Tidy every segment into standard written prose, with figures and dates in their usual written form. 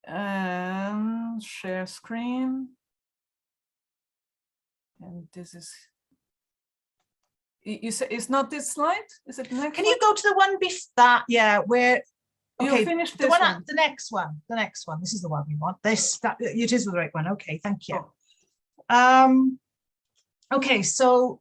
And share screen. And this is, you say it's not this slide? Is it the next Can one? you go to the one before that? Yeah, where, okay, You finished the this one, one. the next one, this is the one we want. This, that, it is the right one. Okay, thank you. Oh. Okay, so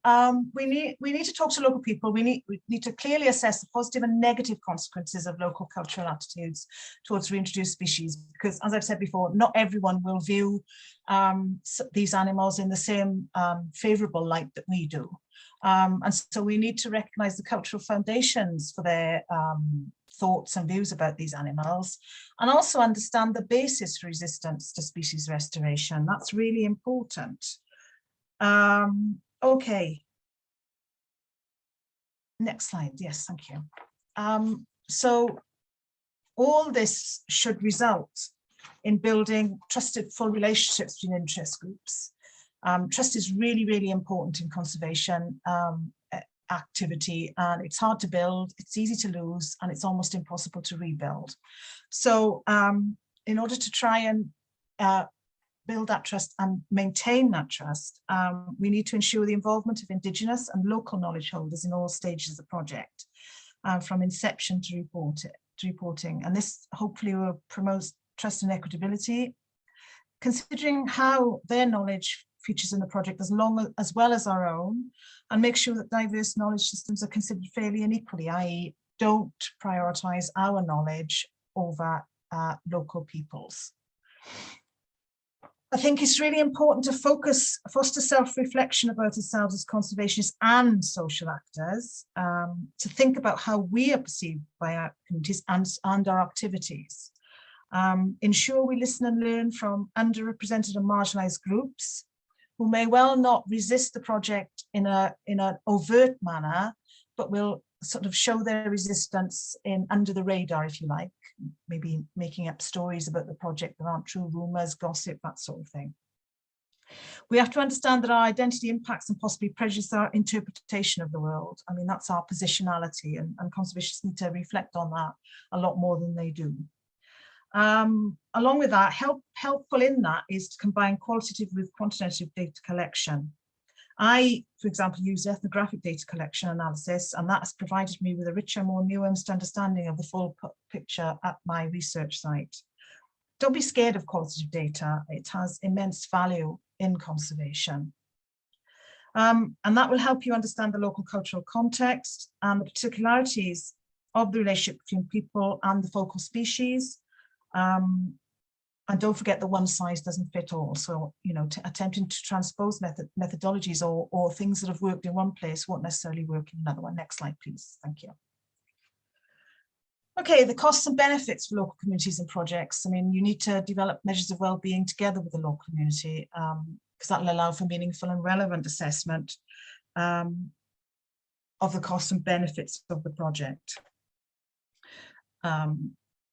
we need to talk to local people. We need to clearly assess the positive and negative consequences of local cultural attitudes towards reintroduced species, because as I've said before, not everyone will view these animals in the same favourable light that we do. And so we need to recognise the cultural foundations for their thoughts and views about these animals, and also understand the basis for resistance to species restoration. That's really important. Okay. Next slide. Yes, thank you. So all this should result in building trusted, full relationships between interest groups. Trust is really, really important in conservation activity, and it's hard to build, it's easy to lose, and it's almost impossible to rebuild. So in order to try and build that trust and maintain that trust, we need to ensure the involvement of Indigenous and local knowledge holders in all stages of the project, from inception to reporting. And this hopefully will promote trust and equitability, considering how their knowledge features in the project as well as our own, and make sure that diverse knowledge systems are considered fairly and equally, i.e. don't prioritise our knowledge over local peoples. I think it's really important to foster self-reflection about ourselves as conservationists and social actors, to think about how we are perceived by our communities and our activities. Ensure we listen and learn from underrepresented and marginalised groups who may well not resist the project in an overt manner, but will sort of show their resistance in under the radar, if you like, maybe making up stories about the project that aren't true, rumours, gossip, that sort of thing. We have to understand that our identity impacts and possibly prejudice our interpretation of the world. I mean, that's our positionality, and conservationists need to reflect on that a lot more than they do. Along with that, helpful in that is to combine qualitative with quantitative data collection. I, for example, use ethnographic data collection analysis, and that has provided me with a richer, more nuanced understanding of the full picture at my research site. Don't be scared of qualitative data. It has immense value in conservation. And that will help you understand the local cultural context and the particularities of the relationship between people and the focal species. And don't forget that one size doesn't fit all. So, you know, attempting to transpose methodologies or things that have worked in one place won't necessarily work in another one. Next slide, please. Thank you. Okay, the costs and benefits for local communities and projects. I mean, you need to develop measures of well-being together with the local community, because that will allow for meaningful and relevant assessment of the costs and benefits of the project.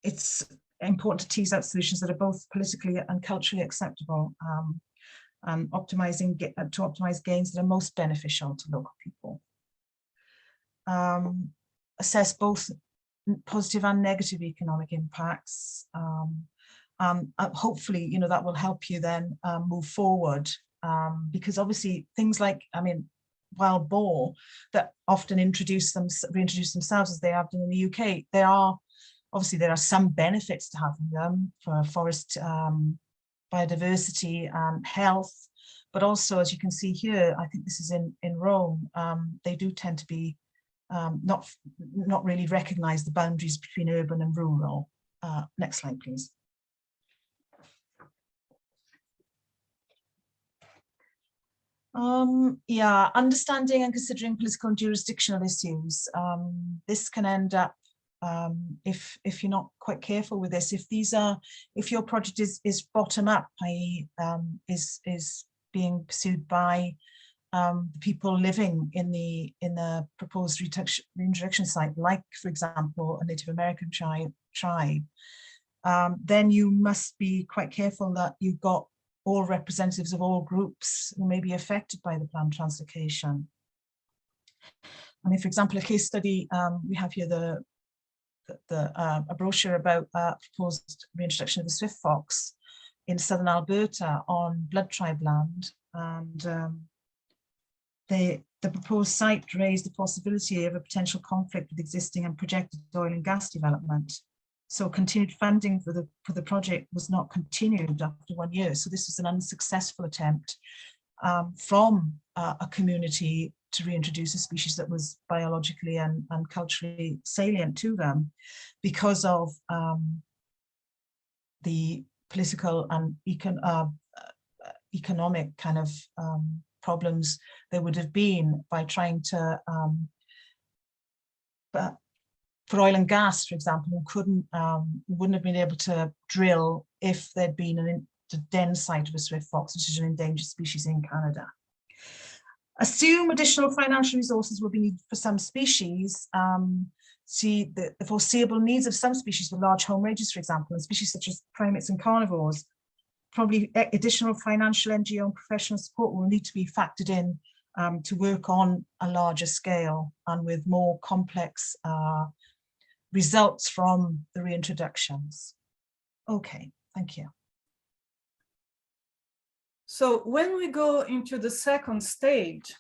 It's important to tease out solutions that are both politically and culturally acceptable, and to optimize gains that are most beneficial to local people. Assess both positive and negative economic impacts. Hopefully, you know, that will help you then move forward, because obviously things like, I mean, wild boar that often reintroduce themselves as they have done in the UK, obviously there are some benefits to having them for forest biodiversity and health, but also, as you can see here, I think this is in Rome, they do tend to be not really recognise the boundaries between urban and rural. Next slide, please. Yeah, understanding and considering political and jurisdictional issues. This can end up, if you're not quite careful with this, if your project is bottom up, i.e. is being pursued by the people living in the proposed reintroduction site, like, for example, a Native American tribe, then you must be quite careful that you've got all representatives of all groups who may be affected by the planned translocation. I mean, for example, a case study, we have here the a brochure about proposed reintroduction of the swift fox in southern Alberta on blood tribe land, and the proposed site raised the possibility of a potential conflict with existing and projected oil and gas development. So continued funding for the project was not continued after 1 year. So this was an unsuccessful attempt from a community to reintroduce a species that was biologically and culturally salient to them, because of the political and economic kind of problems there would have been by trying to, for oil and gas, for example, wouldn't have been able to drill if there'd been a den site of a swift fox, which is an endangered species in Canada. Assume additional financial resources will be needed for some species. See the foreseeable needs of some species with large home ranges, for example, and species such as primates and carnivores. Probably additional financial, NGO and professional support will need to be factored in to work on a larger scale and with more complex results from the reintroductions. Okay, thank you. So when we go into the second stage,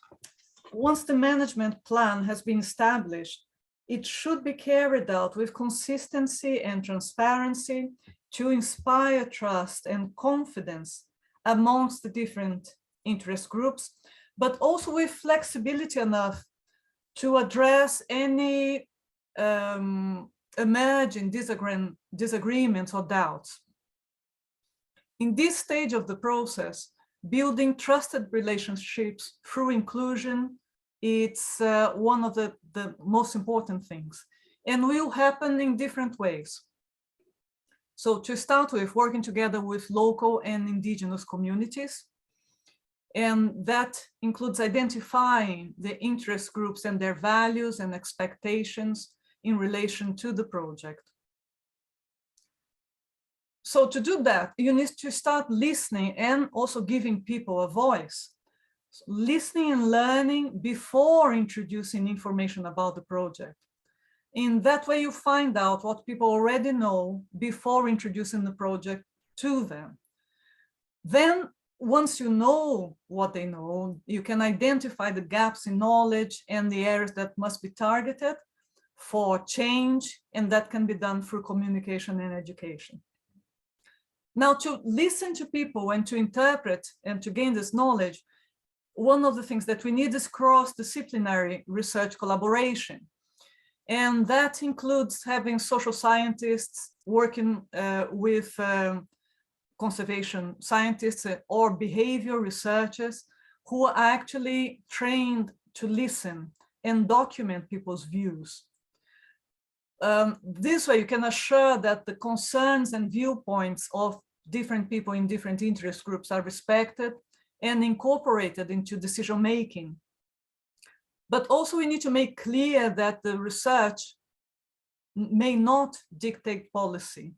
once the management plan has been established, it should be carried out with consistency and transparency to inspire trust and confidence amongst the different interest groups, but also with flexibility enough to address any emerging disagreements or doubts. In this stage of the process, building trusted relationships through inclusion, it's one of the most important things, and will happen in different ways. So to start with, working together with local and indigenous communities, and that includes identifying the interest groups and their values and expectations in relation to the project. So to do that, you need to start listening and also giving people a voice. So listening and learning before introducing information about the project. In that way, you find out what people already know before introducing the project to them. Then, once you know what they know, you can identify the gaps in knowledge and the areas that must be targeted for change, and that can be done through communication and education. Now, to listen to people and to interpret and to gain this knowledge, one of the things that we need is cross-disciplinary research collaboration. And that includes having social scientists working with conservation scientists or behavioral researchers who are actually trained to listen and document people's views. This way you can assure that the concerns and viewpoints of different people in different interest groups are respected and incorporated into decision making. But also we need to make clear that the research may not dictate policy.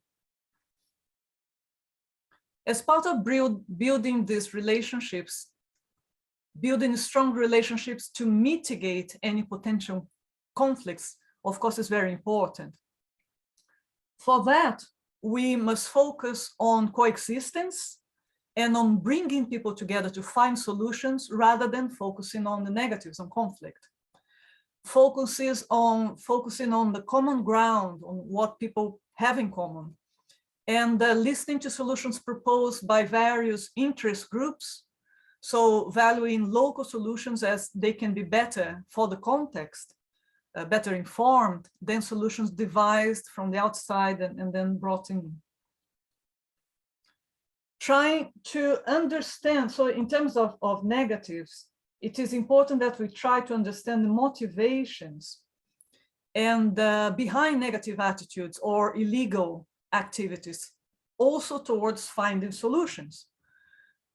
As part of building these relationships, building strong relationships to mitigate any potential conflicts, of course, is very important. For that, we must focus on coexistence and on bringing people together to find solutions rather than focusing on the negatives, on conflict. Focusing on the common ground, on what people have in common, and listening to solutions proposed by various interest groups. So valuing local solutions as they can be better for the context, better informed than solutions devised from the outside and then brought in. Trying to understand, so in terms of negatives, it is important that we try to understand the motivations and behind negative attitudes or illegal activities, also towards finding solutions.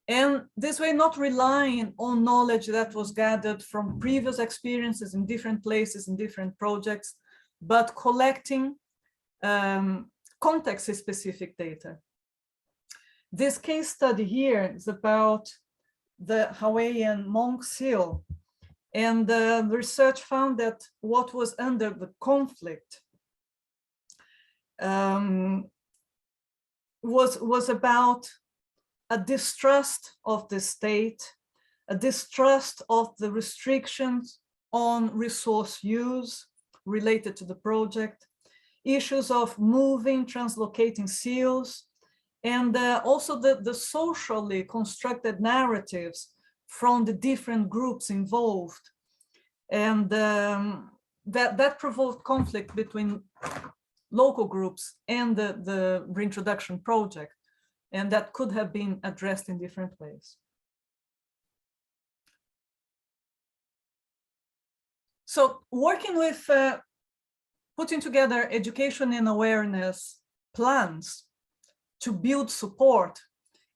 And this way, not relying on knowledge that was gathered from previous experiences in different places, in different projects, but collecting context-specific data. This case study here is about the Hawaiian monk seal, and the research found that what was under the conflict was about a distrust of the state, a distrust of the restrictions on resource use related to the project, issues of moving, translocating seals, and also the socially constructed narratives from the different groups involved. And that provoked conflict between local groups and the reintroduction project, and that could have been addressed in different ways. So working with putting together education and awareness plans to build support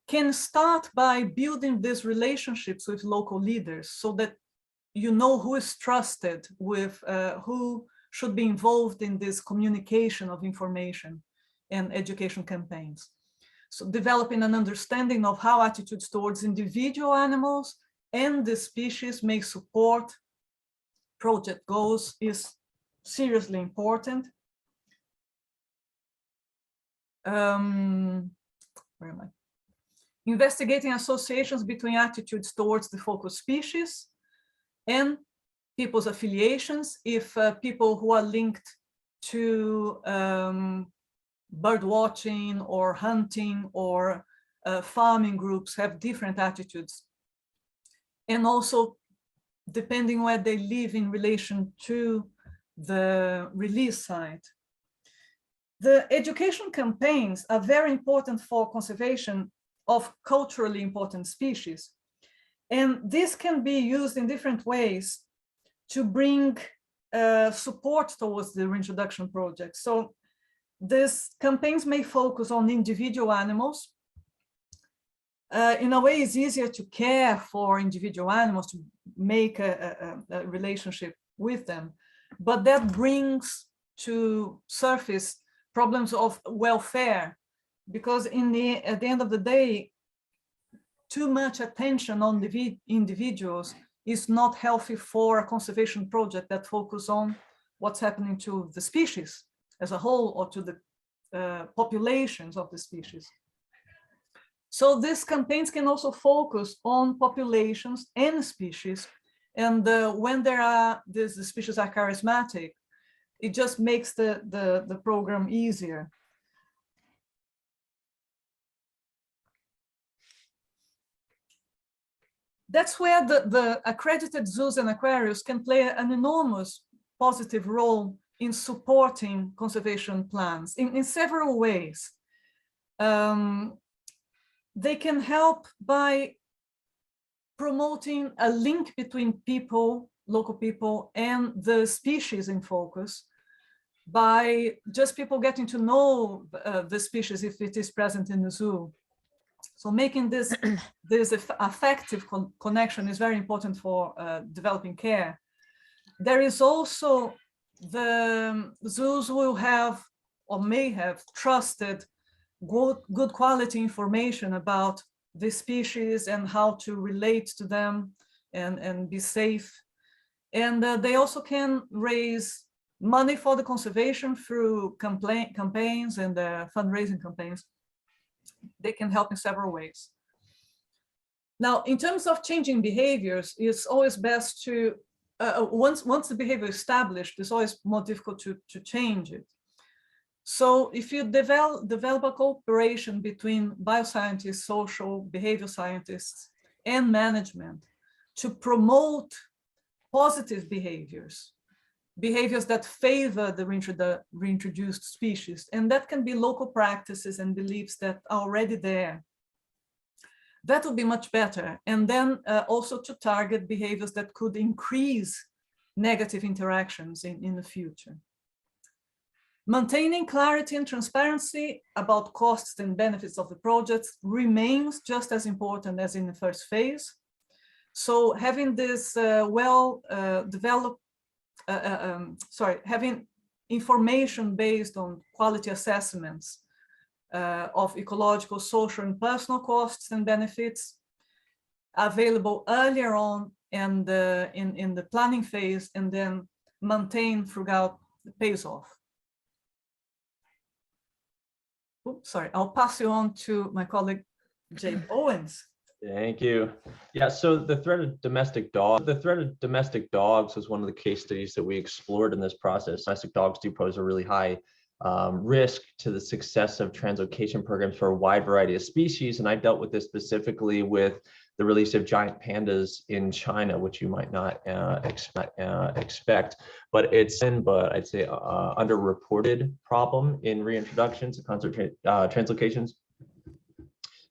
can start by building these relationships with local leaders so that you know who is trusted with, who should be involved in this communication of information and education campaigns. So developing an understanding of how attitudes towards individual animals and the species may support project goals is seriously important. Where am I? Investigating associations between attitudes towards the focus species and people's affiliations, if people who are linked to bird watching or hunting or farming groups have different attitudes, and also depending where they live in relation to the release site. The education campaigns are very important for conservation of culturally important species, and this can be used in different ways to bring support towards the reintroduction project. So these campaigns may focus on individual animals. In a way, it's easier to care for individual animals, to make a relationship with them, but that brings to surface problems of welfare, because at the end of the day, too much attention on the individuals is not healthy for a conservation project that focus on what's happening to the species as a whole or to the populations of the species. So these campaigns can also focus on populations and species, and when the species are charismatic, it just makes the program easier. That's where the accredited zoos and aquariums can play an enormous positive role in supporting conservation plans in several ways. They can help by promoting a link between people, local people, and the species in focus, by just people getting to know the species if it is present in the zoo. So making this affective connection is very important for developing care. There is also the zoos will have or may have trusted good quality information about the species and how to relate to them and be safe. And they also can raise money for the conservation through campaigns and fundraising campaigns. They can help in several ways. Now, in terms of changing behaviors, it's always best to, once the behavior is established, it's always more difficult to change it. So if you develop a cooperation between bioscientists, social, behavioral scientists, and management to promote positive behaviors that favor the reintroduced species, and that can be local practices and beliefs that are already there, that would be much better. And then also to target behaviors that could increase negative interactions in the future. Maintaining clarity and transparency about costs and benefits of the projects remains just as important as in the first phase. So having this having information based on quality assessments of ecological, social, and personal costs and benefits available earlier on and in the planning phase, and then maintained throughout the pays off. sorry, I'll pass you on to my colleague, Jake Owens. Thank you. Yeah, so the threat of domestic dogs was one of the case studies that we explored in this process. Domestic dogs do pose a really high risk to the success of translocation programs for a wide variety of species. And I dealt with this specifically with the release of giant pandas in China, which you might not expect, but I'd say underreported problem in reintroductions, translocations.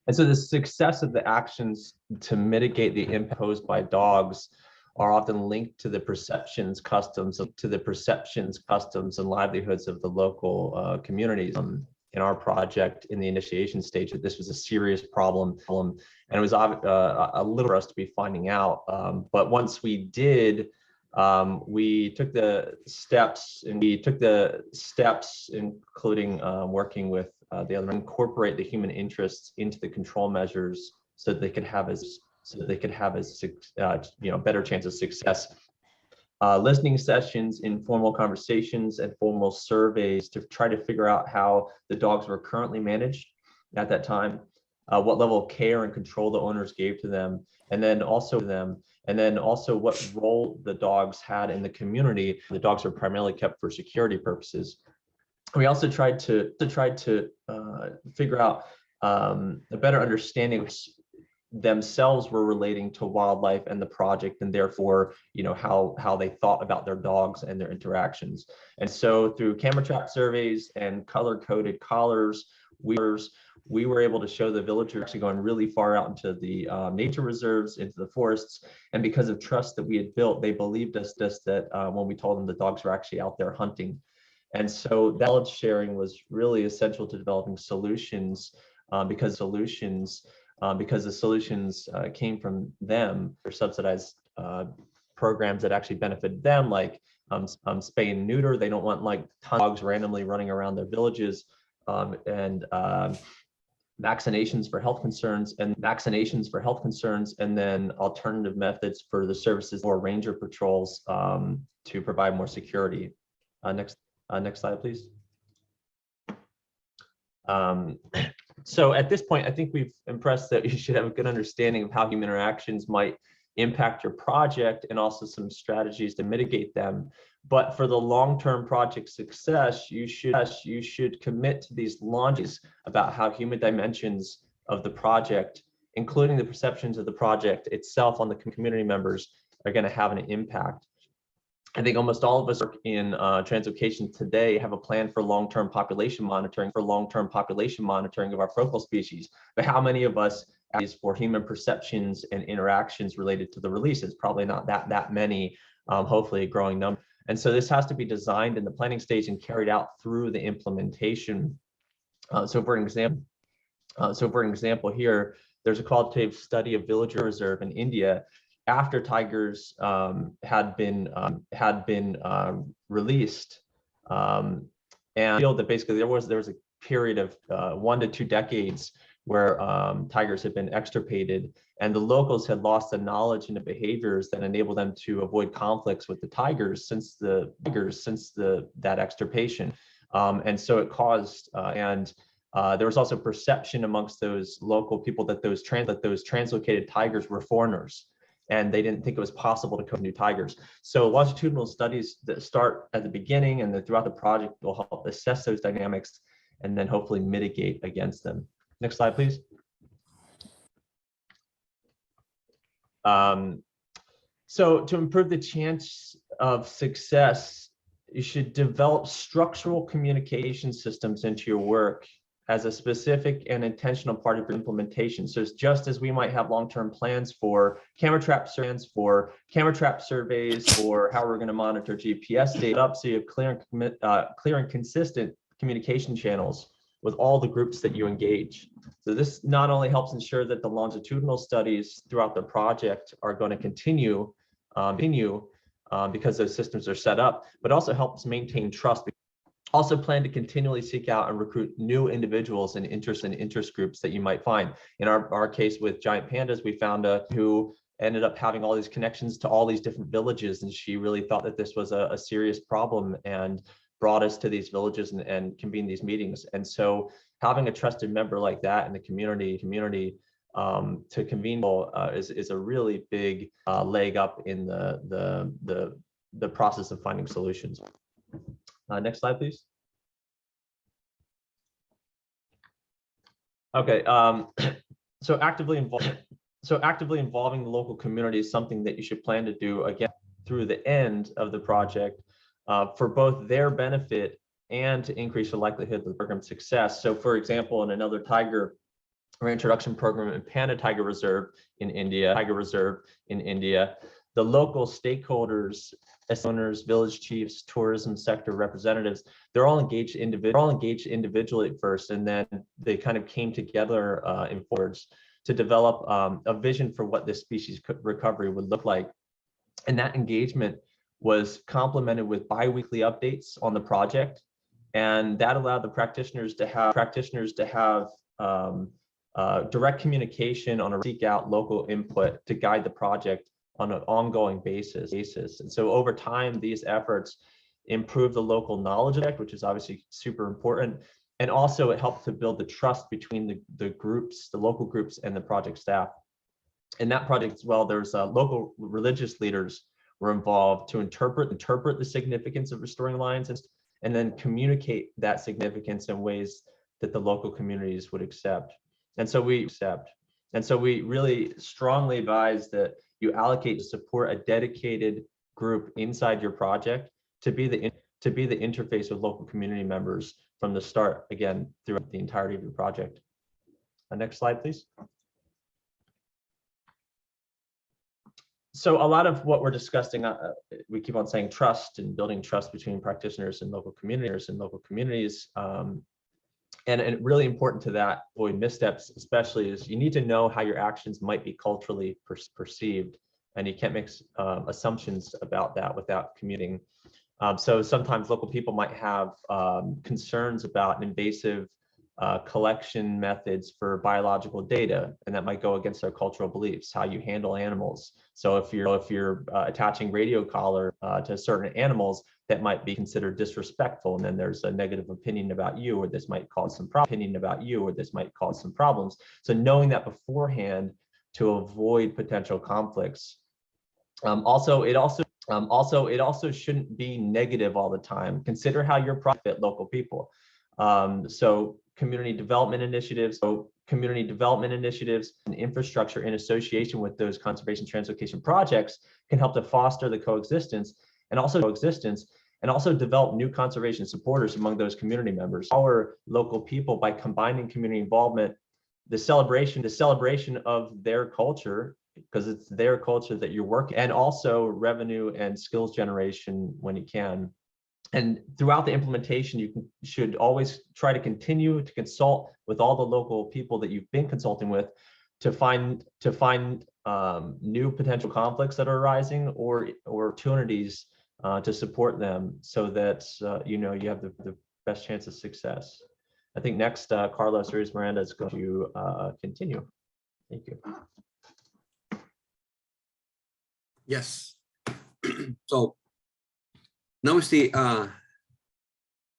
And so the success of the actions to mitigate the impact posed by dogs are often linked to the perceptions, customs, and livelihoods of the local communities. In our project, in the initiation stage, that this was a serious problem, and it was a little for us to be finding out. But once we did, we took the steps, including working with the other, incorporate the human interests into the control measures so that they could have better chance of success. Listening sessions, informal conversations, and formal surveys to try to figure out how the dogs were currently managed at that time, what level of care and control the owners gave to them, and then also what role the dogs had in the community. The dogs were primarily kept for security purposes. We also tried to figure out a better understanding of themselves were relating to wildlife and the project, and therefore, how they thought about their dogs and their interactions. And so through camera trap surveys and color-coded collars, we were able to show the villagers actually going really far out into the nature reserves, into the forests. And because of trust that we had built, they believed us that when we told them the dogs were actually out there hunting. And so that knowledge sharing was really essential to developing solutions, because the solutions came from them, or subsidized programs that actually benefited them, like spay and neuter. They don't want like tons of dogs randomly running around their villages, and vaccinations for health concerns, and then alternative methods for the services or ranger patrols to provide more security. Next slide, please. So at this point, I think we've impressed that you should have a good understanding of how human interactions might impact your project, and also some strategies to mitigate them. But for the long-term project success, you should commit to these launches about how human dimensions of the project, including the perceptions of the project itself on the community members, are going to have an impact. I think almost all of us in translocation today have a plan for long-term population monitoring of our focal species. But how many of us is for human perceptions and interactions related to the releases? Probably not that many, hopefully a growing number. And so this has to be designed in the planning stage and carried out through the implementation. So for an example here, there's a qualitative study of villager reserve in India after tigers had been released, and feel that basically there was a period of 1 to 2 decades where tigers had been extirpated, and the locals had lost the knowledge and the behaviors that enabled them to avoid conflicts with the tigers since that extirpation, and so it caused there was also perception amongst those local people that those translocated tigers were foreigners, and they didn't think it was possible to cope with new tigers. So longitudinal studies that start at the beginning and then throughout the project will help assess those dynamics and then hopefully mitigate against them. Next slide, please. So to improve the chance of success, you should develop structural communication systems into your work as a specific and intentional part of your implementation. So it's just as we might have long-term plans for camera trap surveys, or how we're going to monitor GPS data, up so you have clear and consistent communication channels with all the groups that you engage. So this not only helps ensure that the longitudinal studies throughout the project are going to continue because those systems are set up, but also helps maintain trust. Also plan to continually seek out and recruit new individuals and interest groups that you might find. In our case with giant pandas, we found who ended up having all these connections to all these different villages, and she really thought that this was a serious problem, and brought us to these villages and convened these meetings. And so having a trusted member like that in the community to convene is a really big leg up in the process of finding solutions. Next slide, please. Okay, so actively involving the local community is something that you should plan to do again through the end of the project for both their benefit and to increase the likelihood of the program's success. So for example, in another tiger reintroduction program in Panda Tiger Reserve in India, the local stakeholders, owners, village chiefs, tourism sector representatives, they're all engaged individually at first, and then they kind of came together in forwards to develop a vision for what this species recovery would look like. And that engagement was complemented with bi-weekly updates on the project, and that allowed the practitioners to have direct communication on a seek out local input to guide the project on an ongoing basis. And so over time, these efforts improve the local knowledge of it, which is obviously super important. And also it helps to build the trust between the groups, the local groups and the project staff. In that project as well, there's local religious leaders were involved to interpret the significance of restoring lions and then communicate that significance in ways that the local communities would accept. And so we really strongly advise that you allocate to support a dedicated group inside your project to be the interface with local community members from the start, again, throughout the entirety of your project. Next slide, please. So a lot of what we're discussing, we keep on saying trust and building trust between practitioners and local communities. And really important to that, avoid missteps, especially, is you need to know how your actions might be culturally perceived, and you can't make assumptions about that without communicating. So sometimes local people might have concerns about invasive collection methods for biological data, and that might go against their cultural beliefs, how you handle animals. So if you're attaching radio collar to certain animals, that might be considered disrespectful, and then there's a negative opinion about you, or this might cause some problems. So knowing that beforehand to avoid potential conflicts. It also shouldn't be negative all the time. Consider how your profit local people. So community development initiatives and infrastructure in association with those conservation translocation projects can help to foster the coexistence and also develop new conservation supporters among those community members. Our local people, by combining community involvement, the celebration of their culture, because it's their culture that you're working, and also revenue and skills generation when you can. And throughout the implementation, you should always try to continue to consult with all the local people that you've been consulting with to find new potential conflicts that are arising or opportunities to support them, so that you have the best chance of success. I think next, Carlos Ruiz Miranda is going to continue. Thank you. Yes. So now is the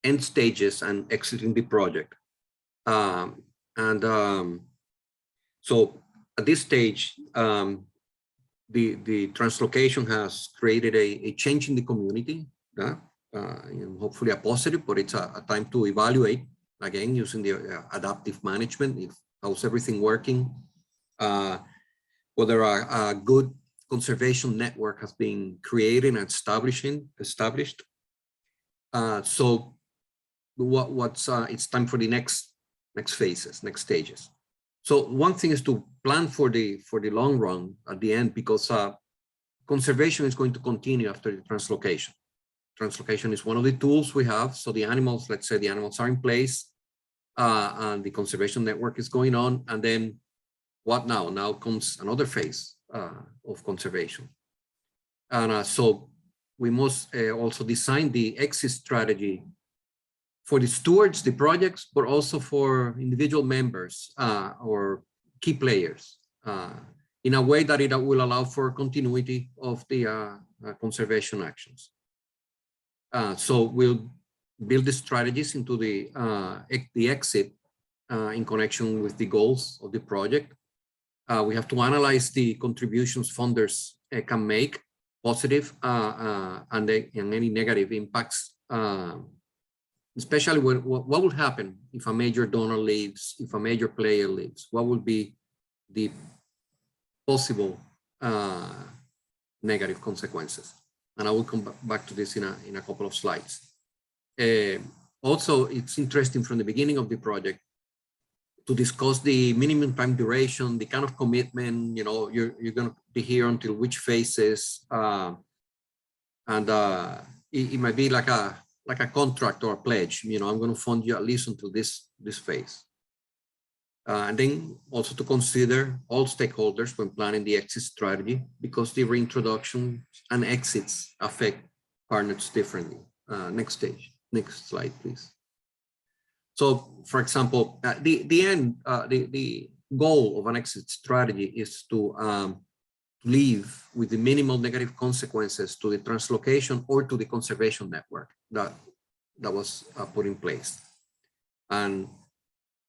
end stages and exiting the project. So at this stage, the translocation has created a change in the community, hopefully a positive, but it's a time to evaluate, again, using the adaptive management, if how's everything working, whether a good conservation network has been created and established. So it's time for the next phases, next stages. So one thing is to plan for the long run at the end, because conservation is going to continue after the translocation. Translocation is one of the tools we have. So the animals, let's say the animals are in place, and the conservation network is going on. And then what now? Now comes another phase of conservation. And so we must also design the exit strategy for the stewards, the projects, but also for individual members or key players in a way that it will allow for continuity of the conservation actions. So build the strategies into the exit in connection with the goals of the project. We have to analyze the contributions funders can make, positive and any negative impacts, especially what will happen if a major donor leaves, if a major player leaves, what will be the possible negative consequences. And I will come back to this in a couple of slides. Also, it's interesting from the beginning of the project to discuss the minimum time duration, the kind of commitment, you know, you're going to be here until which phases, and it might be like a contract or a pledge. You know, I'm going to fund you at least until this phase. And then also to consider all stakeholders when planning the exit strategy, because the reintroduction and exits affect partners differently. Next slide, please. So, for example, the goal of an exit strategy is to leave with the minimal negative consequences to the translocation or to the conservation network that was put in place. And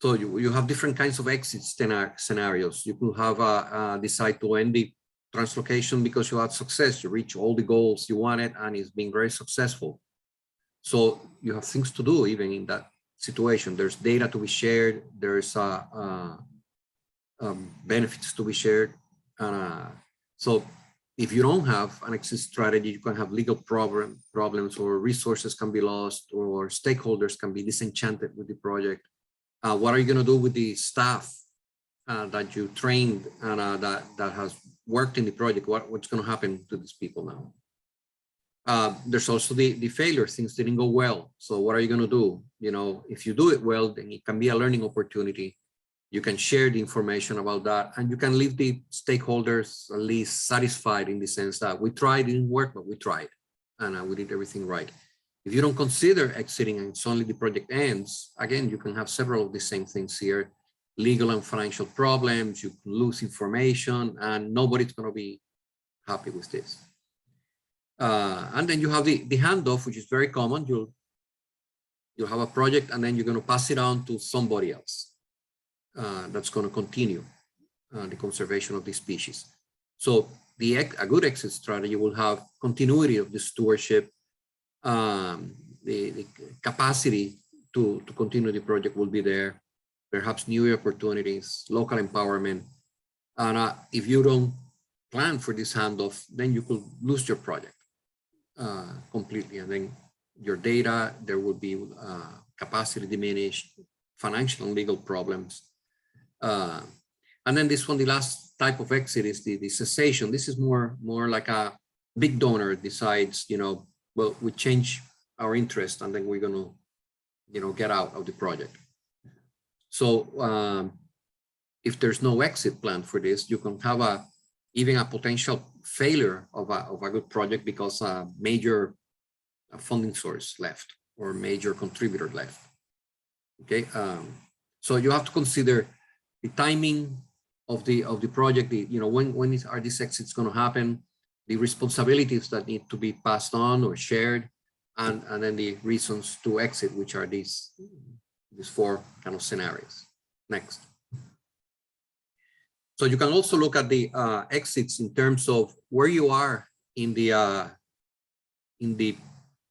so you have different kinds of exit scenarios. You could have decide to end the translocation because you had success, you reach all the goals you wanted, and it's been very successful. So you have things to do even in that situation. There's data to be shared, there's benefits to be shared. So if you don't have an exit strategy, you can have legal problems, or resources can be lost, or stakeholders can be disenchanted with the project. What are you going to do with the staff that you trained and that has worked in the project? What's going to happen to these people now? There's also the failure, things didn't go well. So what are you going to do? You know, if you do it well, then it can be a learning opportunity. You can share the information about that, and you can leave the stakeholders at least satisfied in the sense that we tried, it didn't work, but we tried, and we did everything right. If you don't consider exiting and suddenly the project ends, again, you can have several of the same things here, legal and financial problems, you lose information, and nobody's going to be happy with this. And then you have the handoff, which is very common. You'll have a project, and then you're going to pass it on to somebody else that's going to continue the conservation of the species. So a good exit strategy will have continuity of the stewardship, the capacity to continue the project will be there, perhaps new opportunities, local empowerment. And if you don't plan for this handoff, then you could lose your project completely, and then your data, there will be capacity diminished, financial and legal problems. And then this one, the last type of exit is the cessation. This is more like a big donor decides, you know, well, we change our interest and then we're going to, you know, get out of the project. So if there's no exit plan for this, you can have even a potential failure of a good project because a major funding source left or major contributor left. Okay, so you have to consider the timing of the project. You know, when are these exits going to happen? The responsibilities that need to be passed on or shared, and then the reasons to exit, which are these four kind of scenarios. Next. So you can also look at the exits in terms of where you are in the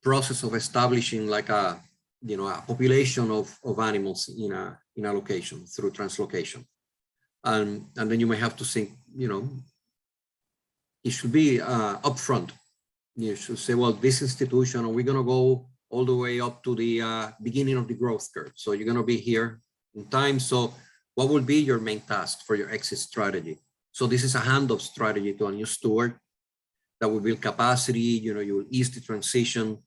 process of establishing like a population of animals in a location through translocation, and then you may have to think, you know, it should be upfront. You should say, well, this institution, are we going to go all the way up to the beginning of the growth curve? So you're going to be here in time. So what will be your main task for your exit strategy? So this is a handoff strategy to a new steward that will build capacity. You know, you will ease the transition.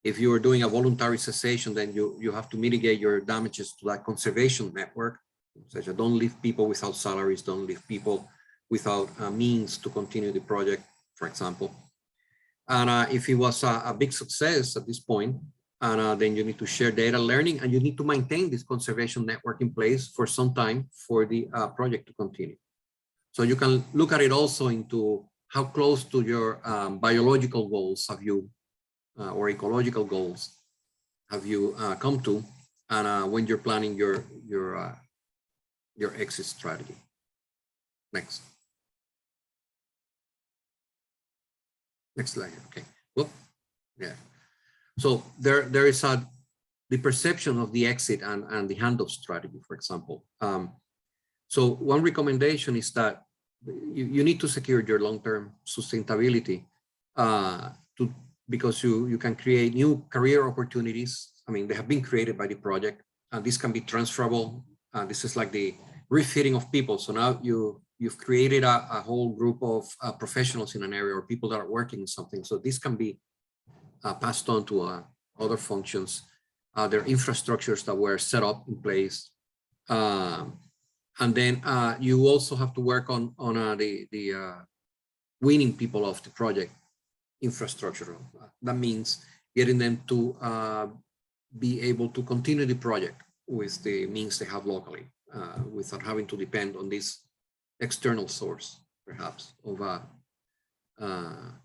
If you are doing a voluntary cessation, then you have to mitigate your damages to that conservation network. Such as don't leave people without salaries, don't leave people without means to continue the project, for example. And if it was a big success at this point, and then you need to share data learning, and you need to maintain this conservation network in place for some time for the project to continue. So you can look at it also into how close to your biological goals have you, or ecological goals, have you come to, and when you're planning your exit strategy. Next. Next slide. Okay. Well, yeah. So there is the perception of the exit and the handoff strategy, for example. So one recommendation is that you need to secure your long-term sustainability because you can create new career opportunities. I mean, they have been created by the project, and this can be transferable. This is like the refitting of people. So now you've created a whole group of professionals in an area, or people that are working in something. So this can be passed on to other functions. There are infrastructures that were set up in place. And then you also have to work on the weaning people off the project infrastructure. That means getting them to be able to continue the project with the means they have locally, without having to depend on this external source, perhaps, of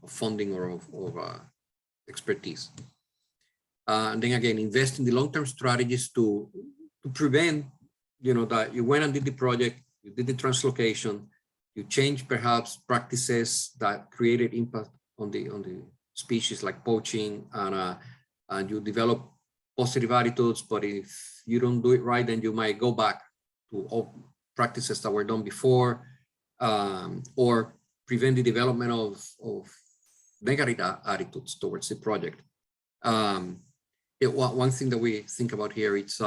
funding or of expertise. And then again, invest in the long-term strategies to prevent, that you went and did the project, you did the translocation, you change perhaps practices that created impact on the species, like poaching, and you develop positive attitudes. But if you don't do it right, then you might go back to all practices that were done before, or prevent the development of negative attitudes towards the project. One thing that we think about here, it's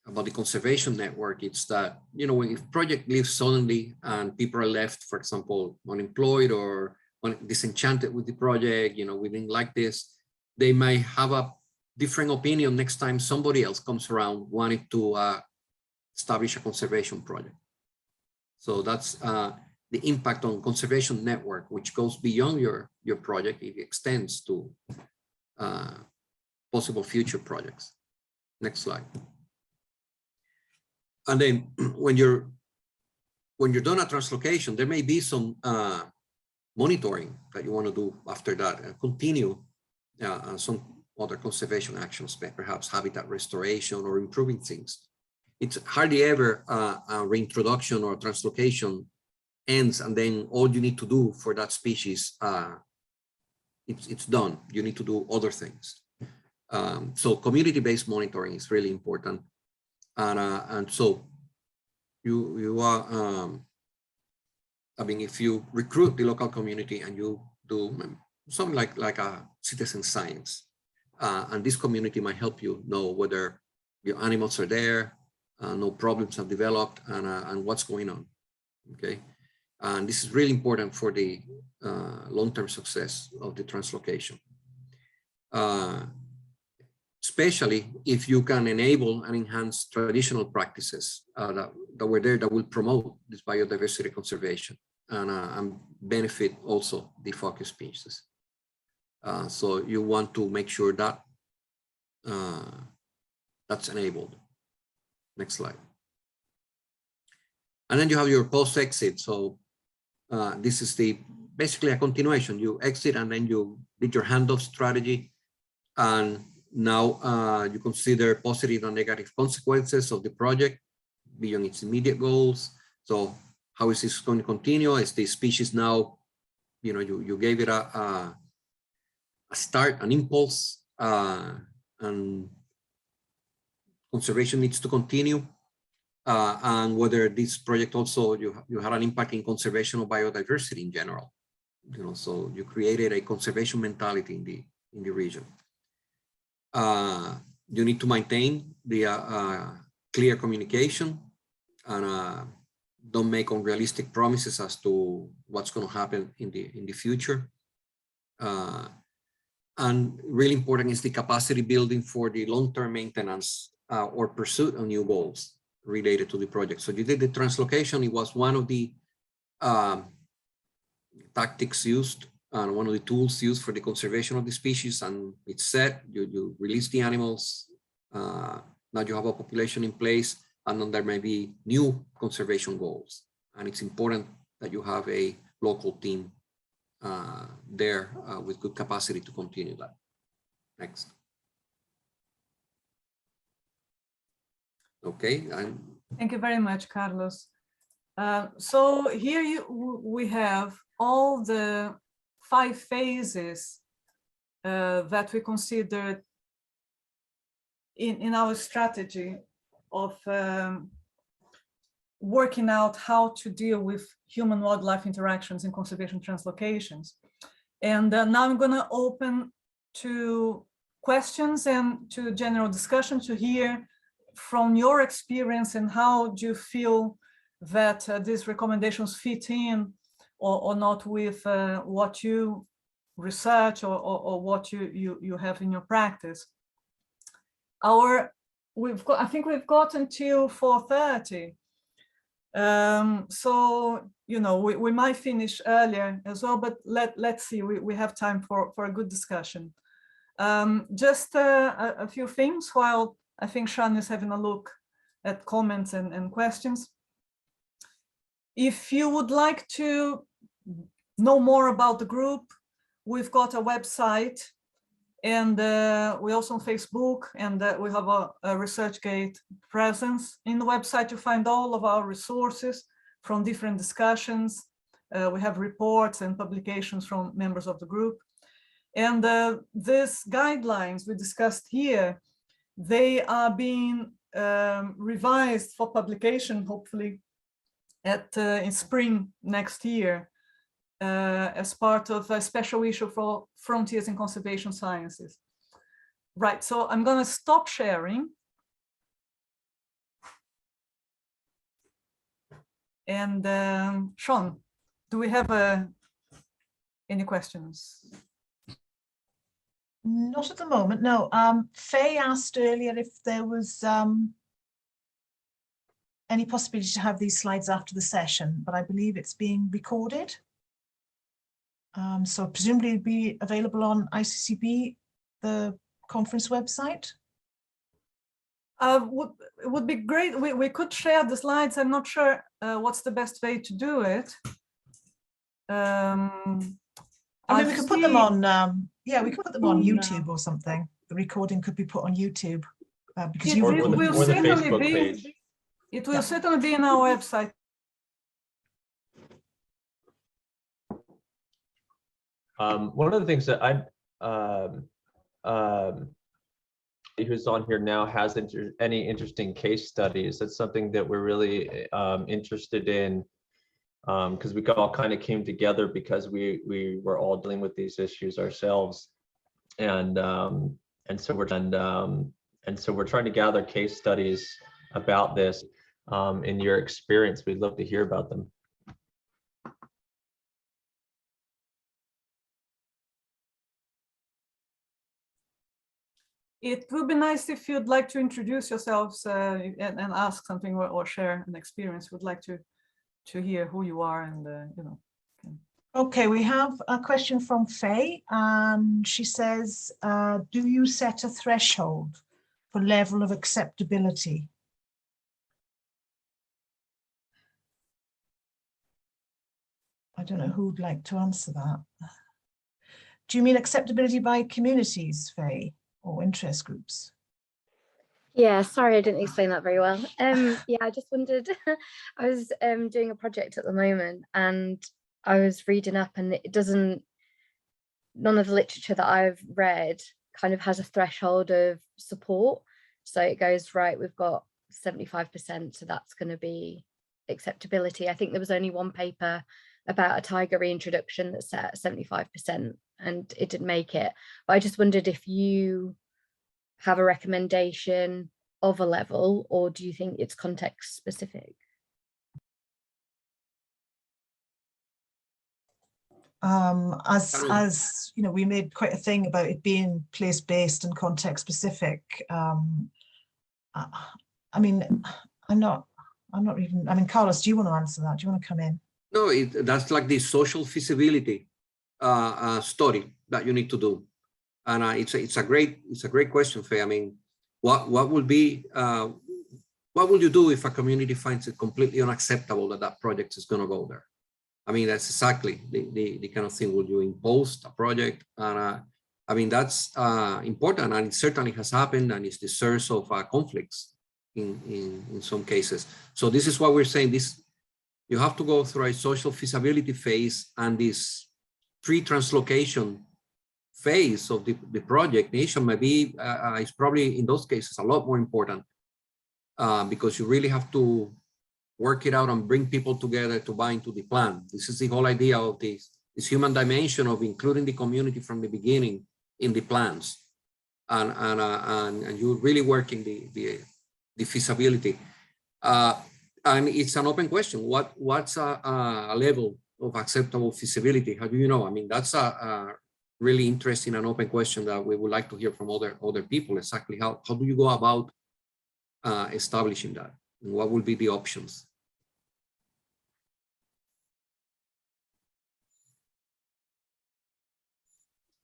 about the conservation network. It's that, when a project leaves suddenly and people are left, for example, unemployed or disenchanted with the project, we didn't like this, they might have a different opinion next time somebody else comes around wanting to establish a conservation project. So that's the impact on conservation network, which goes beyond your project. It extends to possible future projects. Next slide. And then when you're done a translocation, there may be some monitoring that you want to do after that, and continue some other conservation actions, perhaps habitat restoration or improving things. It's hardly ever a reintroduction or translocation ends, and then all you need to do for that species, it's done. You need to do other things. So community-based monitoring is really important. And so you are, if you recruit the local community and you do something like a citizen science, and this community might help you know whether your animals are there, no problems have developed, and what's going on. Okay, and this is really important for the long-term success of the translocation. Especially if you can enable and enhance traditional practices that were there, that will promote this biodiversity conservation and benefit also the focus species. So you want to make sure that that's enabled. Next slide. And then you have your post-exit. So this is basically a continuation. You exit and then you did your handoff strategy, and now you consider positive and negative consequences of the project beyond its immediate goals. So how is this going to continue? Is the species now, you gave it a start, an impulse, and conservation needs to continue, and whether this project also, you had an impact in conservation of biodiversity in general. So you created a conservation mentality in the region. You need to maintain the clear communication, and don't make unrealistic promises as to what's going to happen in the future. And really important is the capacity building for the long-term maintenance or pursuit of new goals related to the project. So you did the translocation. It was one of the tactics used and one of the tools used for the conservation of the species, and it's set, you release the animals, now you have a population in place, and then there may be new conservation goals. And it's important that you have a local team there with good capacity to continue that. Next. Okay. Thank you very much, Carlos. So here we have all the 5 phases that we considered in our strategy of working out how to deal with human-wildlife interactions in conservation translocations. And now I'm going to open to questions and to general discussion to hear from your experience and how do you feel that these recommendations fit in or not with what you research or what you have in your practice. I think we've got until 4:30. So, you know, we might finish earlier as well, but let's see, we have time for a good discussion. Just a few things while I think Sean is having a look at comments and questions. If you would like to know more about the group, we've got a website, and we also on Facebook, and we have a ResearchGate presence. In the website, you find all of our resources from different discussions. We have reports and publications from members of the group. And these guidelines we discussed here, they are being revised for publication, hopefully, in spring next year, as part of a special issue for Frontiers in Conservation Sciences. Right, so I'm going to stop sharing. And Sean, do we have any questions? Not at the moment, no. Faye asked earlier if there was any possibility to have these slides after the session, but I believe it's being recorded. So presumably it'll be available on ICCB, the conference website. It would be great. We could share the slides. I'm not sure what's the best way to do it. I mean, we could put them on, yeah, we could put them on YouTube or something. The recording could be put on YouTube because you or the Facebook page. It will certainly be in our website. One of the things that who's on here now has any interesting case studies. That's something that we're really interested in, because we all kind of came together because we were all dealing with these issues ourselves, and so we're trying to gather case studies about this. In your experience, we'd love to hear about them. It would be nice if you'd like to introduce yourselves and ask something or share an experience. We'd like to hear who you are and you know. Okay, we have a question from Faye, and she says, do you set a threshold for level of acceptability? I don't know who would like to answer that. Do you mean acceptability by communities, Faye, or interest groups? Yeah, sorry, I didn't explain that very well. Yeah, I just wondered, I was doing a project at the moment and I was reading up, and it doesn't, none of the literature that I've read kind of has a threshold of support. So it goes, right, we've got 75%, so that's going to be acceptability. I think there was only one paper about a tiger reintroduction that set 75% and it didn't make it. But I just wondered if you have a recommendation of a level, or do you think it's context specific? As you know, we made quite a thing about it being place-based and context-specific. I mean, I'm not even. I mean, Carlos, do you want to answer that? Do you want to come in? No, that's like the social feasibility study that you need to do, and it's a great question, Faye. I mean, what would be what will you do if a community finds it completely unacceptable that project is going to go there? I mean, that's exactly the kind of thing. Will you impose a project? And I mean, that's important, and it certainly has happened, and it's the source of conflicts in some cases. So this is what we're saying. This, you have to go through a social feasibility phase and this pre-translocation phase of the project. Initial maybe is probably in those cases a lot more important because you really have to work it out and bring people together to buy into the plan. This is the whole idea of this human dimension of including the community from the beginning in the plans, and you're really working the feasibility. And it's an open question. What's a level of acceptable feasibility? How do you know? I mean, that's a really interesting and open question that we would like to hear from other people. Exactly how do you go about establishing that? And what will be the options?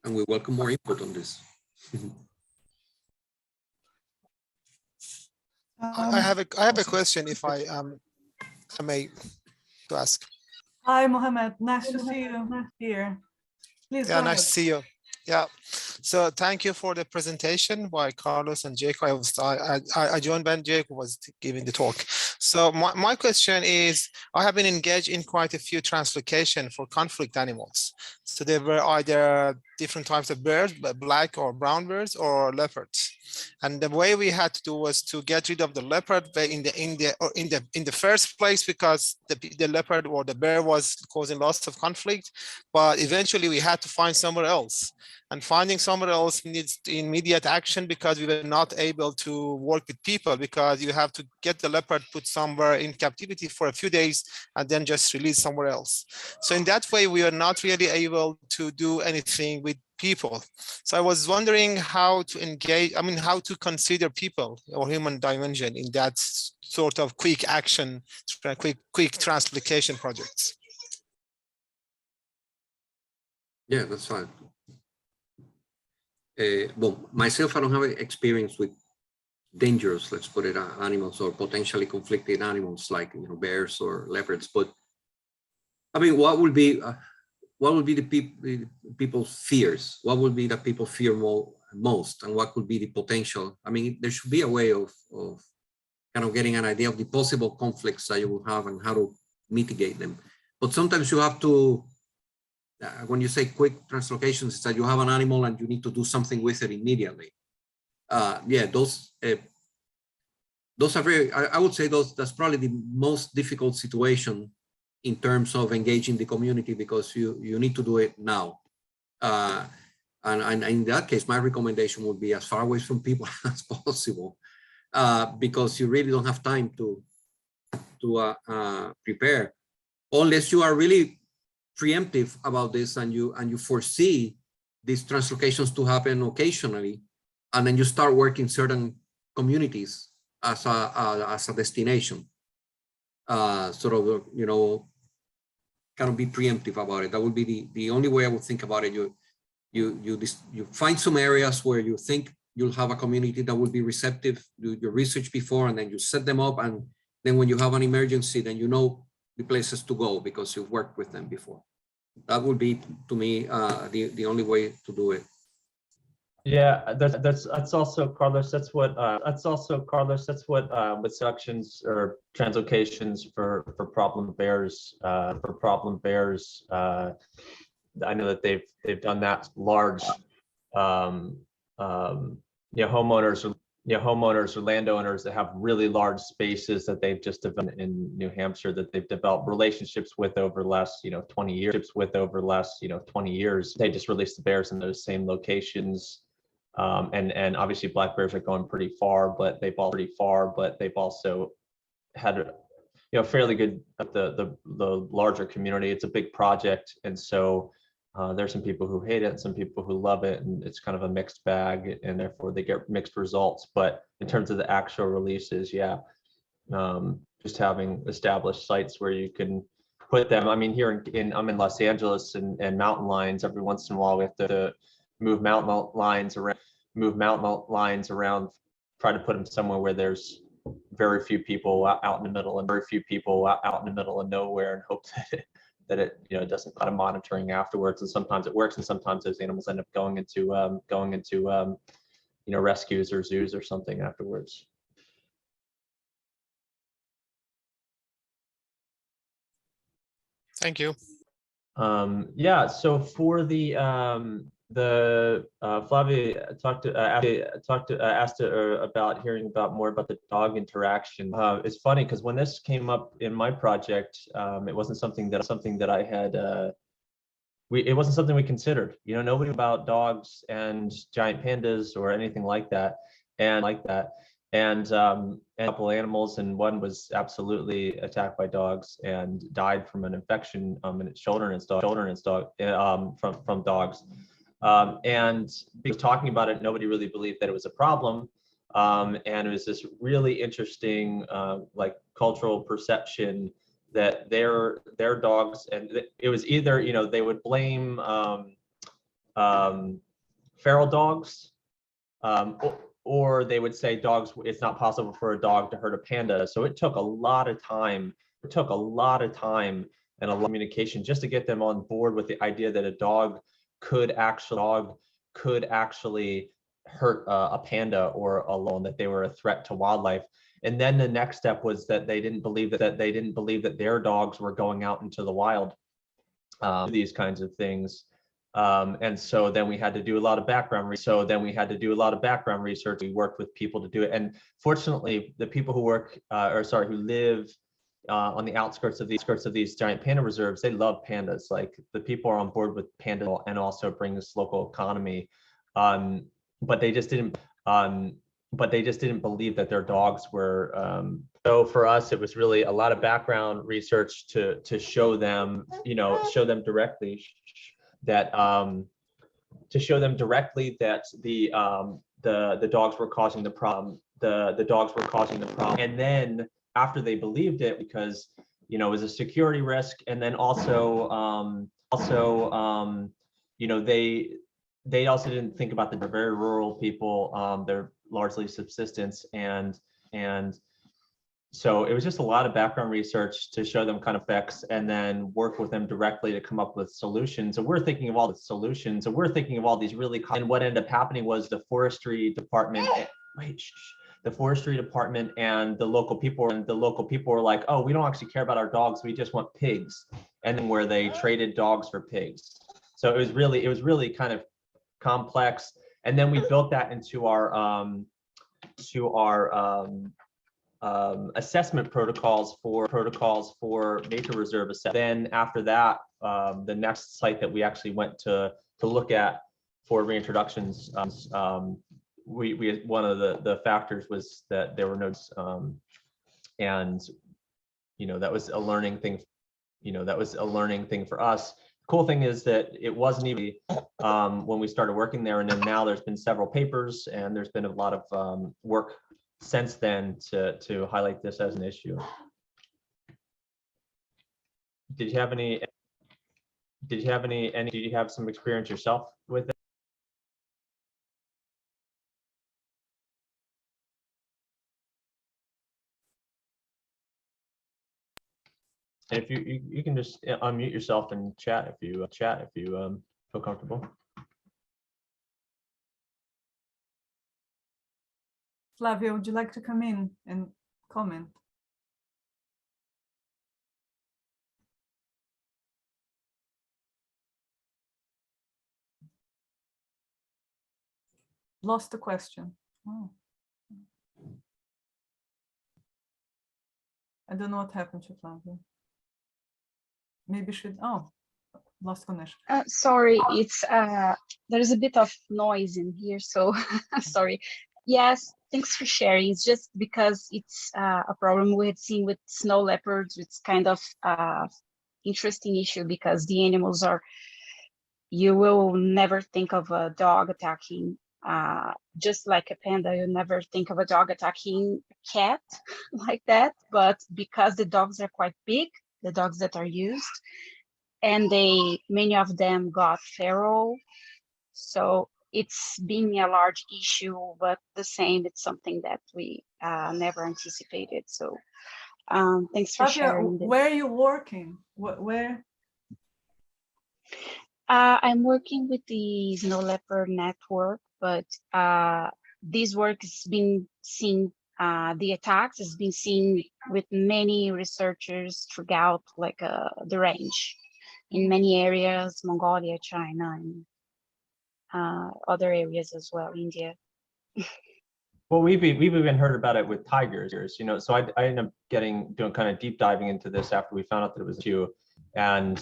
And we welcome more input on this. I have a question, if I may to ask. Hi, Mohammed. Nice to see you here. Please. Yeah, nice to see you. Yeah. So thank you for the presentation by Carlos and Jacob. I joined when Jacob was giving the talk. So my question is, I have been engaged in quite a few translocation for conflict animals. So there were either different types of birds, black or brown birds, or leopards. And the way we had to do was to get rid of the leopard in the first place, because the leopard or the bear was causing lots of conflict. But eventually we had to find somewhere else. And finding somewhere else needs immediate action, because we were not able to work with people, because you have to get the leopard put somewhere in captivity for a few days and then just release somewhere else. So in that way, we are not really able to do anything with people. So I was wondering how to engage, I mean, how to consider people or human dimension in that sort of quick action, quick translocation projects. Yeah, that's fine. Well, myself, I don't have experience with dangerous, let's put it, animals or potentially conflicted animals like, you know, bears or leopards. But I mean, what would be the people's fears? What would be that people fear most, and what could be the potential? I mean, there should be a way of kind of getting an idea of the possible conflicts that you will have and how to mitigate them. But sometimes you have to. When you say quick translocations, it's that you have an animal and you need to do something with it immediately. Yeah, those are very, I would say that's probably the most difficult situation in terms of engaging the community, because you need to do it now. And in that case, my recommendation would be as far away from people as possible, because you really don't have time to prepare, unless you are really preemptive about this and you foresee these translocations to happen occasionally, and then you start working certain communities as a destination, sort of, you know, kind of be preemptive about it. That would be the only way I would think about it. You find some areas where you think you'll have a community that will be receptive, do your research before, and then you set them up, and then when you have an emergency, then you know the places to go because you've worked with them before. That would be, to me, the only way to do it. Yeah, that's also, Carlos. That's what with sections or translocations for problem bears. I know that they've done that large. Homeowners or landowners that have really large spaces that they've just developed in New Hampshire, that they've developed relationships with over the last 20 years. They just released the bears in those same locations, and obviously black bears are going pretty far, but they've also had fairly good the larger community. It's a big project, and so there's some people who hate it and some people who love it, and it's kind of a mixed bag, and therefore they get mixed results. But in terms of the actual releases, yeah, just having established sites where you can put them. I mean, here I'm in Los Angeles, and mountain lions, every once in a while we have to move mountain lions around, try to put them somewhere where there's very few people out in the middle of nowhere, and hope that it doesn't kind of monitoring afterwards. And sometimes it works, and sometimes those animals end up going into rescues or zoos or something afterwards. Thank you. Yeah, so for the Flavia asked about hearing about more about the dog interaction. It's funny because when this came up in my project, it wasn't something that I had it wasn't something we considered. You know, nobody about dogs and giant pandas or anything like that, and a couple animals, and one was absolutely attacked by dogs and died from an infection in its shoulder and its dog from dogs. And because talking about it, nobody really believed that it was a problem. And it was this really interesting like cultural perception that their dogs, and it was either, you know, they would blame feral dogs, or they would say dogs, it's not possible for a dog to hurt a panda. So it took a lot of time. It took a lot of time and a lot of communication just to get them on board with the idea that a dog could actually hurt a panda or a lion, that they were a threat to wildlife. And then the next step was that they didn't believe that their dogs were going out into the wild, these kinds of things. And so then we had to do a lot of background research. We worked with people to do it. And fortunately, the people who work, who live on the outskirts of these giant panda reserves, they love pandas. Like, the people are on board with panda, and also bring this local economy. But they just didn't believe that their dogs were. So for us, it was really a lot of background research to show them, you know, show them directly that the dogs were causing the problem. The dogs were causing the problem. And then after they believed it, because, you know, it was a security risk, and then also you know, they also didn't think about the very rural people. They're largely subsistence, and so it was just a lot of background research to show them kind of effects, and then work with them directly to come up with solutions. And we're thinking of all the solutions, and we're thinking of all these really, and what ended up happening was the forestry department, the forestry department and the local people were like, oh, we don't actually care about our dogs, we just want pigs. And then where they traded dogs for pigs. So it was really kind of complex. And then we built that into our assessment protocols for nature reserve assessment. Then after that, the next site that we actually went to look at for reintroductions, we one of the factors was that there were no, and, you know, that was a learning thing. You know, that was a learning thing for us. Cool thing is that it wasn't even when we started working there, and then now there's been several papers, and there's been a lot of work since then to highlight this as an issue. Did you have some experience yourself with it? And if you can just unmute yourself and chat if you feel comfortable. Flavia, would you like to come in and comment? Lost the question. Oh. I don't know what happened to Flavia. Maybe lost connection. Sorry, it's there's a bit of noise in here, so sorry. Yes, thanks for sharing. It's just because it's a problem we had seen with snow leopards. It's kind of interesting issue because the animals are, you will never think of a dog attacking, just like a panda, you never think of a dog attacking a cat like that. But because the dogs are quite big, the dogs that are used, and many of them got feral, so it's been a large issue, but the same, it's something that we never anticipated. So thanks for sharing this. Where are you working? Where? I'm working with the Snow Leopard Network, but this work has been seen the attacks has been seen with many researchers throughout like the range in many areas, Mongolia, China, and other areas as well, India. Well, we've even heard about it with tigers, you know. So I ended up doing kind of deep diving into this after we found out that it was you, and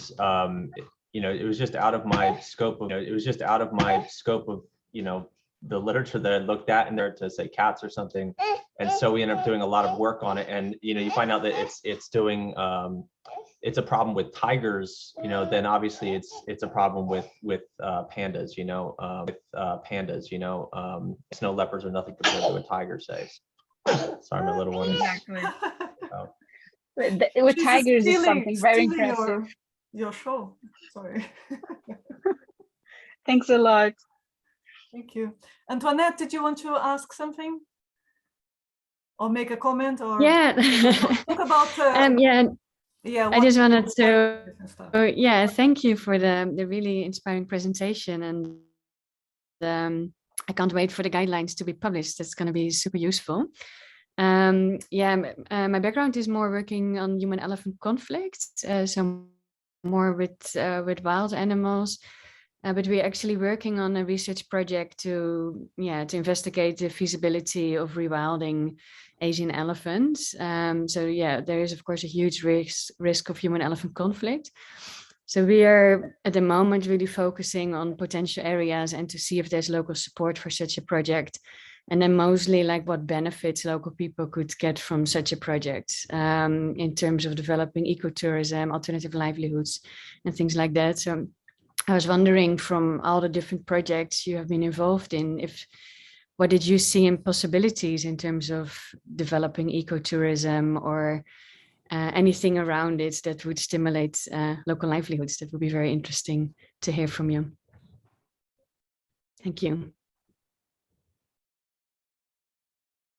you know, it was just out of my scope of, you know, the literature that I looked at in there to say cats or something, and so we ended up doing a lot of work on it, and you know, you find out that it's doing it's a problem with tigers, you know, then obviously it's a problem with pandas, you know, snow leopards are nothing compared to a tiger, say. Sorry, my little one is. Exactly. Oh. With tigers is something very impressive. Your show. Sorry. Thanks a lot. Thank you. Antoinette, did you want to ask something? Or make a comment, or talk about yeah, I just wanted to thank you for the really inspiring presentation, and I can't wait for the guidelines to be published. That's going to be super useful. My background is more working on human-elephant conflicts, so more with wild animals, but we're actually working on a research project to investigate the feasibility of rewilding Asian elephants. There is of course a huge risk of human-elephant conflict. So we are at the moment really focusing on potential areas and to see if there's local support for such a project, and then mostly like what benefits local people could get from such a project in terms of developing ecotourism, alternative livelihoods, and things like that. So I was wondering, from all the different projects you have been involved in, what did you see in possibilities in terms of developing ecotourism or anything around it that would stimulate local livelihoods? That would be very interesting to hear from you. Thank you.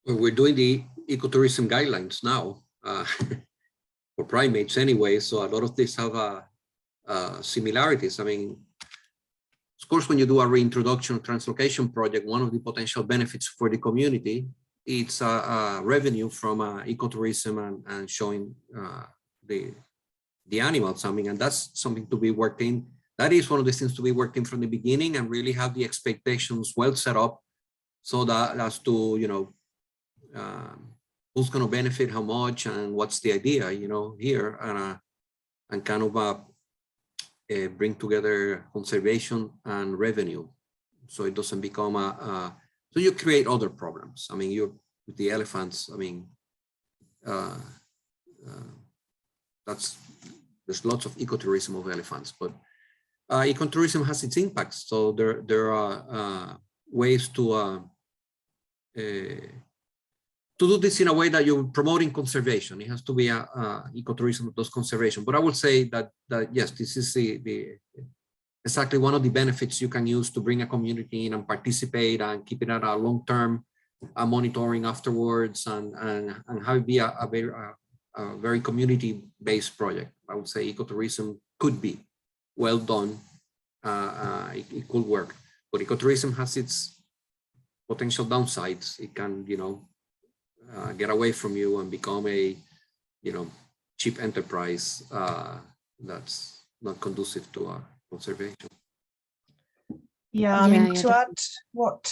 Well, we're doing the ecotourism guidelines now for primates anyway, so a lot of these have similarities. I mean, of course, when you do a reintroduction translocation project, one of the potential benefits for the community, it's revenue from ecotourism and showing the animals. I mean, and that's something to be worked in. That is one of the things to be worked in from the beginning, and really have the expectations well set up, so that as to, you know, who's going to benefit how much and what's the idea, you know, here, and kind of bring together conservation and revenue, so it doesn't become so you create other problems. I mean, you're with the elephants. I mean, there's lots of ecotourism of elephants, but ecotourism has its impacts. So there are ways to do this in a way that you're promoting conservation. It has to be ecotourism that does conservation. But I would say that yes, this is exactly one of the benefits you can use to bring a community in and participate and keep it at a long-term monitoring afterwards, and have it be a very community-based project. I would say ecotourism could be well done. It could work, but ecotourism has its potential downsides. It can, you know, get away from you and become a, you know, cheap enterprise that's not conducive to conservation. Yeah, I mean, to add what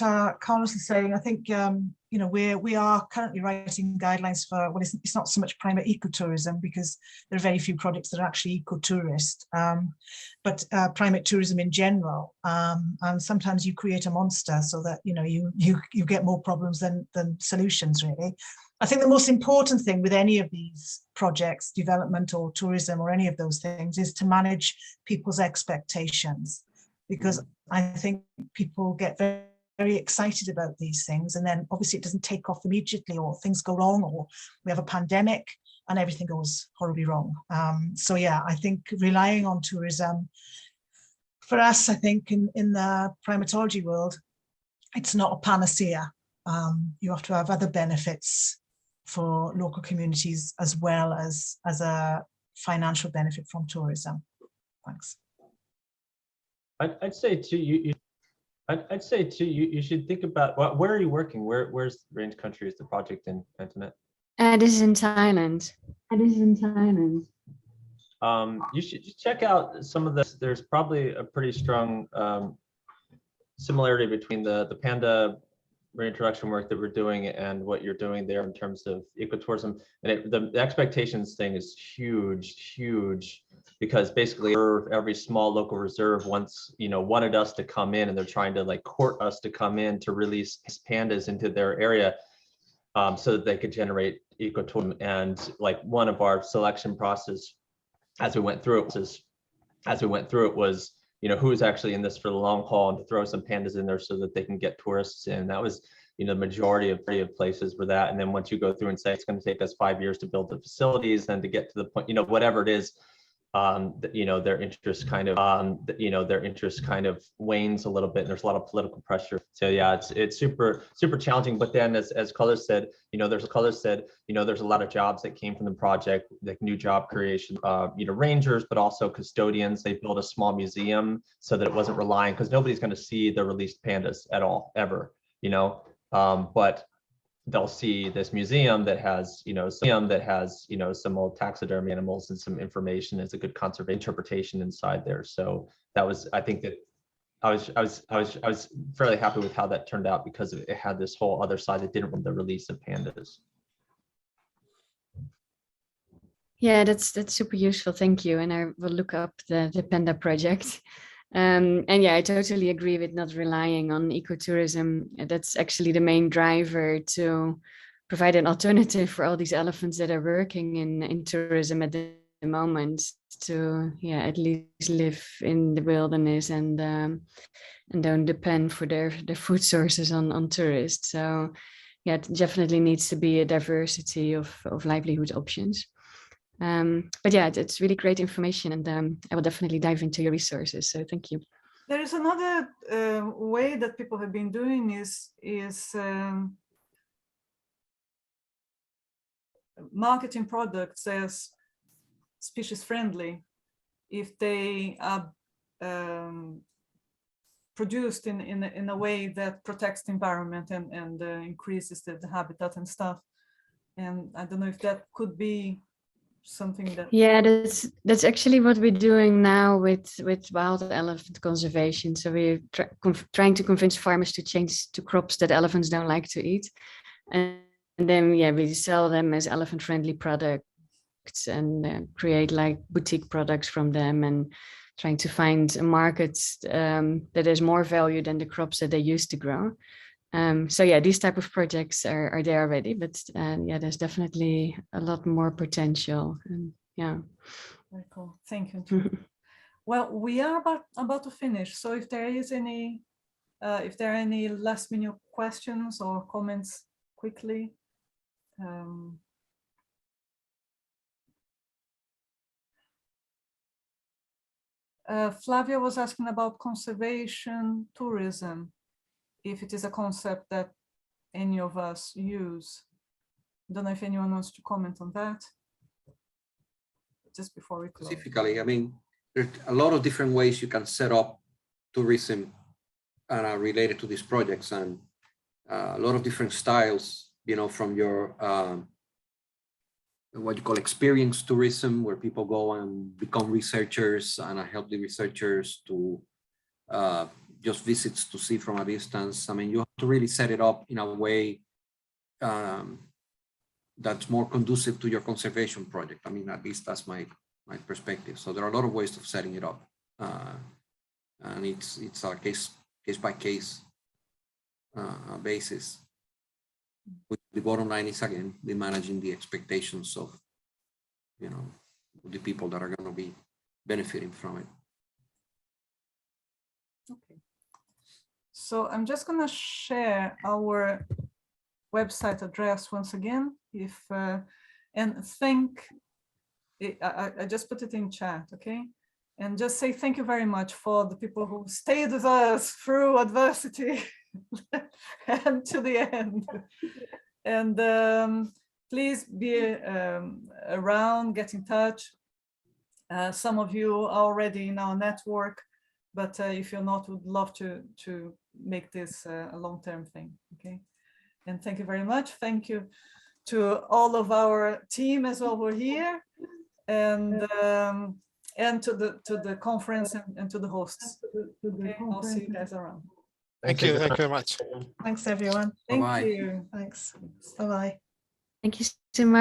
Carlos is saying, I think, you know, we are currently writing guidelines for, well, it's not so much primate ecotourism, because there are very few projects that are actually ecotourist, but primate tourism in general. And sometimes you create a monster so that, you know, you get more problems than solutions, really. I think the most important thing with any of these projects, development or tourism or any of those things, is to manage people's expectations, because I think people get very, very excited about these things, and then obviously it doesn't take off immediately, or things go wrong, or we have a pandemic and everything goes horribly wrong. So yeah, I think relying on tourism, for us, I think in the primatology world, it's not a panacea. You have to have other benefits for local communities, as well as a financial benefit from tourism. Thanks. I'd say too, I'd say too, you should think about, well, where are you working? Where's range country is the project in, Antoinette? This is in Thailand. You should just check out some of this. There's probably a pretty strong similarity between the Panda reintroduction work that we're doing and what you're doing there in terms of ecotourism. And the expectations thing is huge, because basically every small local reserve wanted us to come in, and they're trying to like court us to come in to release pandas into their area so that they could generate ecotourism. And like one of our selection process as we went through it was, who's actually in this for the long haul, and to throw some pandas in there so that they can get tourists in. That was, the majority of places were that. And then once you go through and say it's going to take us 5 years to build the facilities and to get to the point, whatever it is, their interest kind of wanes a little bit, and there's a lot of political pressure. So yeah, it's super challenging. But then as Colors said, there's a lot of jobs that came from the project, like new job creation, rangers, but also custodians. They built a small museum so that it wasn't relying, because nobody's going to see the released pandas at all, ever, but they'll see this museum that has, some old taxidermy animals and some information. It's a good conservation interpretation inside there. So that was, I think that I was fairly happy with how that turned out, because it had this whole other side that didn't want the release of pandas. Yeah, that's super useful. Thank you. And I will look up the Panda project. And yeah, I totally agree with not relying on ecotourism. That's actually the main driver to provide an alternative for all these elephants that are working in tourism at the moment, to at least live in the wilderness and don't depend for their food sources on tourists. So yeah, it definitely needs to be a diversity of livelihood options. But yeah, it's really great information, and I will definitely dive into your resources. So thank you. There is another way that people have been doing is marketing products as species friendly if they are produced in a way that protects the environment and increases the habitat and stuff. And I don't know if that could be something that, yeah, that's actually what we're doing now with wild elephant conservation. So we're trying to convince farmers to change to crops that elephants don't like to eat, and then we sell them as elephant friendly products and create like boutique products from them, and trying to find a market that has more value than the crops that they used to grow. So yeah, these type of projects are there already, but there's definitely a lot more potential. And yeah. Very cool. Thank you. Well, we are about to finish. So if there is any, if there are any last minute questions or comments quickly. Flavia was asking about conservation tourism, if it is a concept that any of us use. Don't know if anyone wants to comment on that. Just before we close. Specifically, I mean, there's a lot of different ways you can set up tourism related to these projects, and a lot of different styles, from your what you call experience tourism, where people go and become researchers and help the researchers to just visits to see from a distance. I mean, you have to really set it up in a way that's more conducive to your conservation project. I mean, at least that's my perspective. So there are a lot of ways of setting it up, and it's a case by case basis. The bottom line is, again, managing the expectations of the people that are going to be benefiting from it. Okay. So I'm just going to share our website address once again. And I just put it in chat, okay? And just say thank you very much for the people who stayed with us through adversity and to the end. And please be around, get in touch. Some of you are already in our network. But if you're not, would love to make this a long-term thing. Okay, and thank you very much. Thank you to all of our team as well who are here, and to the conference and to the hosts. Okay, I'll see you guys around. Thank you very much. Thanks, everyone. Thank Bye-bye. you. Thanks. Bye-bye. Thank you so much.